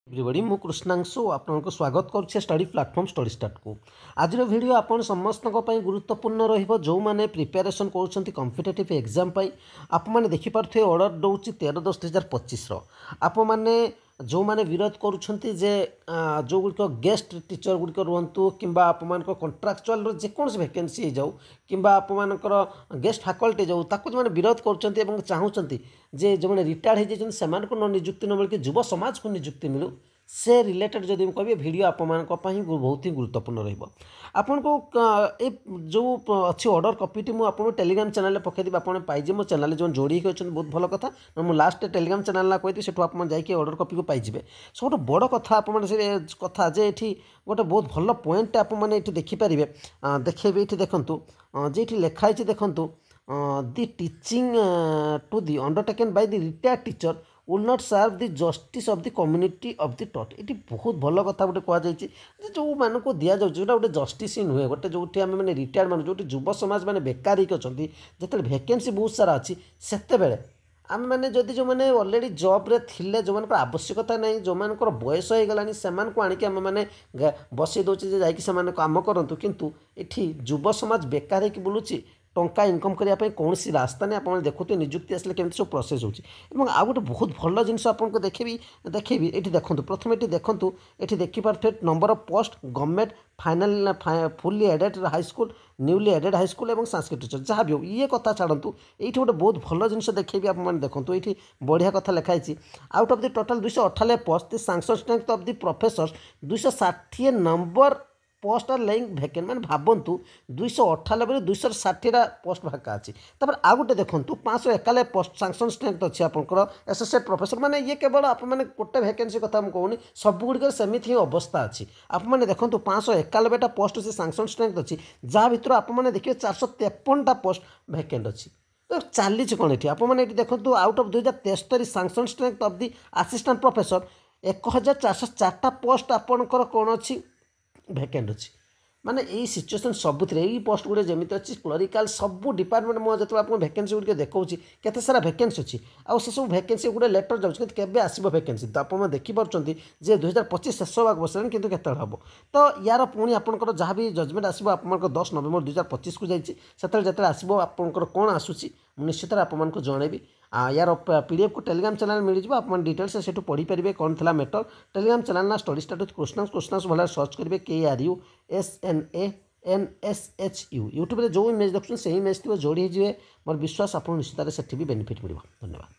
Everybody मु कृष्णांशु आपको स्वागत करुच्छे स्टडी प्लाटफॉर्म स्टडी स्टार्ट को आज वीडियो आपन समस्त गुरुत्वपूर्ण रहिबो जो माने प्रिपरेशन करूछंती कॉम्पिटिटिव एग्जाम पाई आप माने देखि पारथे ऑर्डर दउची 13/10/2025 रो आप माने जो माने विरोध करूछंती जे जो गुड़िक गेस्ट टीचर गुड़िक रुहतु किंबा आप कंट्राक्चुअल जेकोसी वैकेंसी जाऊ किंबा आप गेस्ट फैकल्टी जाऊ ताको जो विरोध करूछंती एवं चाहूछंती जे जो माने रिटायर्ड हो जाइछन सेमान को न नियुक्ति न मिल युव समाज को नियुक्ति मिलू से रिलेटेड जदि कहे भिडियो आपंपाई बहुत ही गुरुत्वपूर्ण रहा को जो अच्छी ऑर्डर कॉपीटी मुझे टेलीग्राम चैनल में पकईदेवी आप पाइजे मो चैनल जो जोड़ी अच्छे बहुत भल कथा मुझे लास्ट टेलीग्राम चैनल ना कहती से जाकि ऑर्डर कॉपी को पाइबे सब बड़ कथा आप कथा जे ये गोटे बहुत भल पॉइंट आपने देखिपारे देखेबे ये देखूँ जे ये लिखाई देखूँ the teaching to the undertaken by the retired teacher will not serve the justice of the community of the taught ये बहुत भल कथा गोटे कहुई जो मानक दि जाऊँ जोटा गोटे जस्टिस ही नुहे गोटे जो आम मैंने रिटायर्ड मान जो युव समाज मैंने बेकार अच्छा जो वैकेंसी बहुत सारा अच्छी से आम मैंने जदि जो मैंने अलरेडी जॉब थे जो मान आवश्यकता नहीं जो मान बयस हो गलानी से आणिक आम मैंने बसई दौचे जाकि कम करूँ किंतु ये युव समाज बेकार हो बुलूची टंका इनकम करने कौन रास्ता नहीं आप देखते निजुक्ति आसले केमती सब प्रोसेस हो आ गोटे बहुत भल जिन आपको देखेबी ये देखूँ प्रथम ये देखूँ ये देखिपारे number of post government final fully aided high school newly aided high school और संस्कृत टीचर जहाँ भी हो ये कथा छाड़ू ये गोटे बहुत भल जिन देखेबी आप देखूँ ये बढ़िया कथा लिखाई out of the total 298 post the sanction strength of the professors 260 number post are lying vacant मैंने भावतु 298 260 पोस्ट भाका अच्छी तापर आ गोटे देखूँ 591 पोस्ट सैंक्शन स्ट्रेंथ अच्छी आपंकर एसोसिएट प्रोफेसर माने ये केवल आप गोटे वैकेंसी कथा मुझे कहूनी सबुड़ सेमती ही अवस्था अच्छी आपने देखूँ 591 पोस्ट से सैंक्शन स्ट्रेंथ अच्छी जहाँ भर आपने देखिए 453 पोस्ट भैकेंट अच्छी तो चली कौन ये आपने देखो out of 2073 sanction strength of the assistant professor 1404 post आपंकर कौन अच्छी भैकेंट अच्छी माने यही सिचुएसन सबुत पोस्ट गुड़े जमी अच्छी क्लरिकाल सब डिपार्टमेंट मुझे जो आप वैकेंसी गुड़िक देखा केते सारा वैकेंसी अच्छी आउ से सब वैकेंसी गुड़े लेटर जाऊँ केवे आसो वैकेंसी तो आप देखिपुंट जे 2025 शेष होगा बसलानी कि केत हम तो यार पुणी आपंकर जहाँ भी जजमेंट आसो आप 10 नवेम्बर 2025 को जाते आसो आपंकर कौन आसूसी निश्चित आपको जनइबी यार पीडीएफ को टेलीग्राम चैनल मिल जाए आप डिटेल्स से पढ़ी पारे कौन था मैटर टेलीग्राम चैनल ना स्टडी स्टार्ट विथ कृष्णांश भल सर्च करेंगे KRUSNANSHU यूट्यूब जो इमेज देखुन से इमेज थी जोड़ी हो मोर विश्वास आपको निश्चित से भी बेनिफिट मिल धन्यवाद।